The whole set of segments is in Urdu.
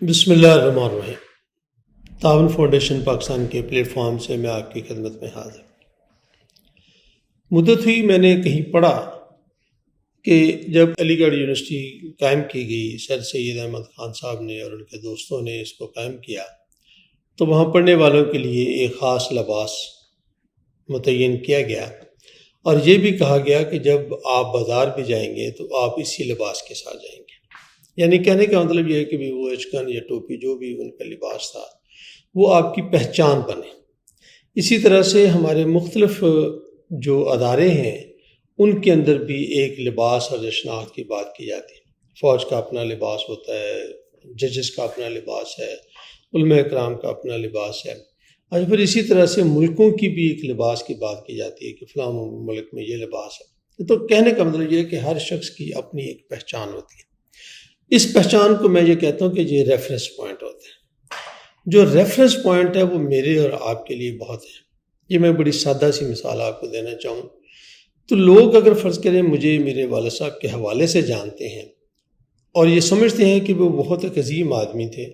بسم اللہ الرحمن الرحیم۔ تعاون فاؤنڈیشن پاکستان کے پلیٹ فارم سے میں آپ کی خدمت میں حاضر۔ مدت ہوئی میں نے کہیں پڑھا کہ جب علی گڑھ یونیورسٹی قائم کی گئی، سر سید احمد خان صاحب نے اور ان کے دوستوں نے اس کو قائم کیا، تو وہاں پڑھنے والوں کے لیے ایک خاص لباس متعین کیا گیا، اور یہ بھی کہا گیا کہ جب آپ بازار بھی جائیں گے تو آپ اسی لباس کے ساتھ جائیں گے۔ یعنی کہنے کا مطلب یہ ہے کہ وہ اچکن یا ٹوپی جو بھی ان کا لباس تھا وہ آپ کی پہچان بنے۔ اسی طرح سے ہمارے مختلف جو ادارے ہیں ان کے اندر بھی ایک لباس اور شناخت کی بات کی جاتی ہے۔ فوج کا اپنا لباس ہوتا ہے، ججز کا اپنا لباس ہے، علماء کرام کا اپنا لباس ہے، اور پھر اسی طرح سے ملکوں کی بھی ایک لباس کی بات کی جاتی ہے کہ فلاں ملک میں یہ لباس ہے۔ تو کہنے کا مطلب یہ ہے کہ ہر شخص کی اپنی ایک پہچان ہوتی ہے۔ اس پہچان کو میں یہ کہتا ہوں کہ یہ ریفرنس پوائنٹ ہوتا ہے۔ جو ریفرنس پوائنٹ ہے وہ میرے اور آپ کے لیے بہت ہے۔ یہ میں بڑی سادہ سی مثال آپ کو دینا چاہوں تو لوگ اگر فرض کریں مجھے میرے والد صاحب کے حوالے سے جانتے ہیں اور یہ سمجھتے ہیں کہ وہ بہت ایک عظیم آدمی تھے،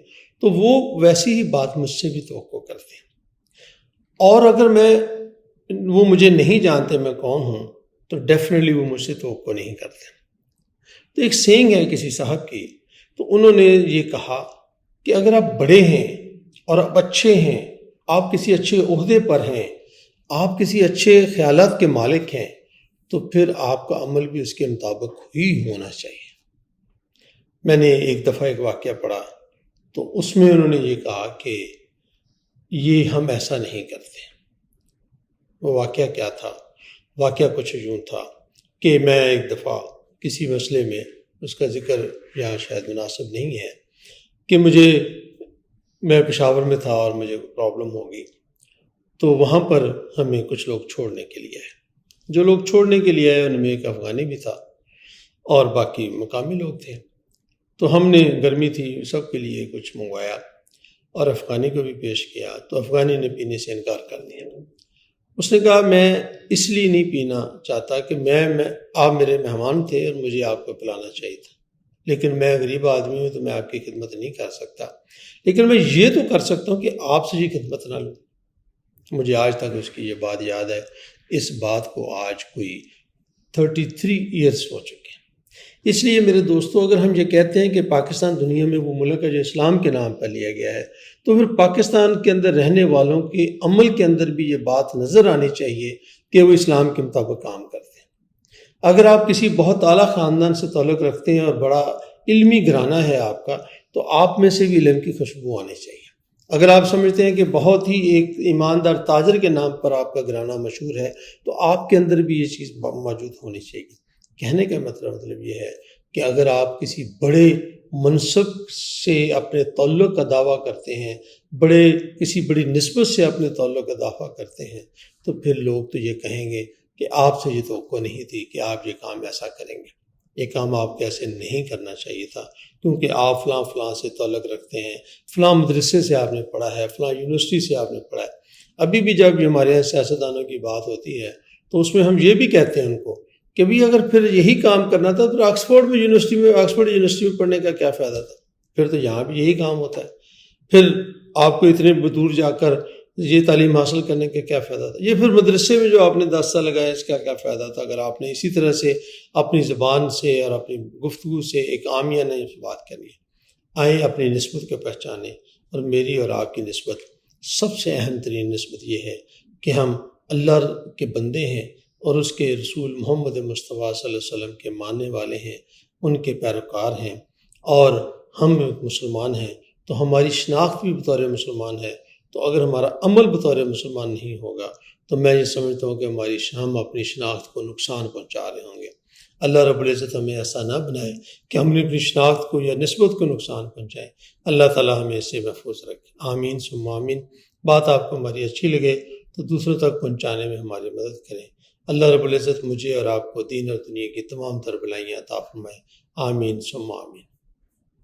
تو وہ ویسی ہی بات مجھ سے بھی توقع کرتے ہیں۔ اور اگر وہ مجھے نہیں جانتے میں کون ہوں تو ڈیفینیٹلی وہ مجھ سے توقع نہیں کرتے۔ تو ایک سینگ ہے کسی صاحب کی، تو انہوں نے یہ کہا کہ اگر آپ بڑے ہیں اور آپ اچھے ہیں، آپ کسی اچھے عہدے پر ہیں، آپ کسی اچھے خیالات کے مالک ہیں، تو پھر آپ کا عمل بھی اس کے مطابق ہی ہونا چاہیے۔ میں نے ایک دفعہ ایک واقعہ پڑھا تو اس میں انہوں نے یہ کہا کہ یہ ہم ایسا نہیں کرتے۔ وہ واقعہ کیا تھا؟ واقعہ کچھ یوں تھا کہ میں ایک دفعہ کسی مسئلے میں، اس کا ذکر یہاں شاید مناسب نہیں ہے، کہ میں پشاور میں تھا اور مجھے پرابلم ہوگی، تو وہاں پر ہمیں کچھ لوگ چھوڑنے کے لیے آئے۔ جو لوگ چھوڑنے کے لیے آئے ان میں ایک افغانی بھی تھا اور باقی مقامی لوگ تھے۔ تو ہم نے، گرمی تھی، سب کے لیے کچھ منگوایا اور افغانی کو بھی پیش کیا، تو افغانی نے پینے سے انکار کر دیا۔ اس نے کہا میں اس لیے نہیں پینا چاہتا کہ آپ میرے مہمان تھے اور مجھے آپ کو پلانا چاہیے تھا، لیکن میں غریب آدمی ہوں تو میں آپ کی خدمت نہیں کر سکتا، لیکن میں یہ تو کر سکتا ہوں کہ آپ سے یہ خدمت نہ لوں۔ مجھے آج تک اس کی یہ بات یاد ہے۔ اس بات کو آج کوئی 33 ایئرس ہو چکے ہیں۔ اس لیے میرے دوستو، اگر ہم یہ کہتے ہیں کہ پاکستان دنیا میں وہ ملک ہے جو اسلام کے نام پر لیا گیا ہے، تو پھر پاکستان کے اندر رہنے والوں کے عمل کے اندر بھی یہ بات نظر آنی چاہیے کہ وہ اسلام کے مطابق کام کرتے ہیں۔ اگر آپ کسی بہت اعلیٰ خاندان سے تعلق رکھتے ہیں اور بڑا علمی گھرانہ ہے آپ کا، تو آپ میں سے بھی علم کی خوشبو آنی چاہیے۔ اگر آپ سمجھتے ہیں کہ بہت ہی ایک ایماندار تاجر کے نام پر آپ کا گھرانہ مشہور ہے، تو آپ کے اندر بھی یہ چیز موجود ہونی چاہیے۔ کہنے کا مطلب یہ ہے کہ اگر آپ کسی بڑے منصب سے اپنے تعلق کا دعویٰ کرتے ہیں، کسی بڑی نسبت سے اپنے تعلق کا دعویٰ کرتے ہیں، تو پھر لوگ تو یہ کہیں گے کہ آپ سے یہ توقع نہیں تھی کہ آپ یہ کام ایسا کریں گے، یہ کام آپ کو ایسے نہیں کرنا چاہیے تھا، کیونکہ آپ فلاں سے تعلق رکھتے ہیں، فلاں مدرسے سے آپ نے پڑھا ہے، فلاں یونیورسٹی سے آپ نے پڑھا ہے۔ ابھی بھی جب ہمارے یہاں سیاستدانوں کی بات ہوتی ہے تو اس میں ہم یہ بھی کہتے ہیں ان کو کہ بھی اگر پھر یہی کام کرنا تھا تو آکسفورڈ یونیورسٹی میں پڑھنے کا کیا فائدہ تھا؟ پھر تو یہاں بھی یہی کام ہوتا ہے۔ پھر آپ کو اتنے دور جا کر یہ تعلیم حاصل کرنے کا کیا فائدہ تھا؟ یہ پھر مدرسے میں جو آپ نے 10 سال لگایا اس کا کیا فائدہ تھا اگر آپ نے اسی طرح سے اپنی زبان سے اور اپنی گفتگو سے ایک عامیانہ بات کرنی ہے۔ آئیں اپنی نسبت کو پہچانیں، اور میری اور آپ کی نسبت، سب سے اہم ترین نسبت یہ ہے کہ ہم اللہ کے بندے ہیں اور اس کے رسول محمد مصطفیٰ صلی اللہ علیہ وسلم کے ماننے والے ہیں، ان کے پیروکار ہیں، اور ہم مسلمان ہیں، تو ہماری شناخت بھی بطور مسلمان ہے۔ تو اگر ہمارا عمل بطور مسلمان نہیں ہوگا تو میں یہ سمجھتا ہوں کہ ہم اپنی شناخت کو نقصان پہنچا رہے ہوں گے۔ اللہ رب العزت ہمیں ایسا نہ بنائے کہ ہم نے اپنی شناخت کو یا نسبت کو نقصان پہنچائیں۔ اللہ تعالی ہمیں اس سے محفوظ رکھے، آمین ثم آمین۔ بات آپ کو ہماری اچھی لگے تو دوسروں تک پہنچانے میں ہماری مدد کریں۔ اللہ رب العزت مجھے اور آپ کو دین اور دنیا کی تمام تر بھلائیاں عطا فرمائے، آمین ثم آمین۔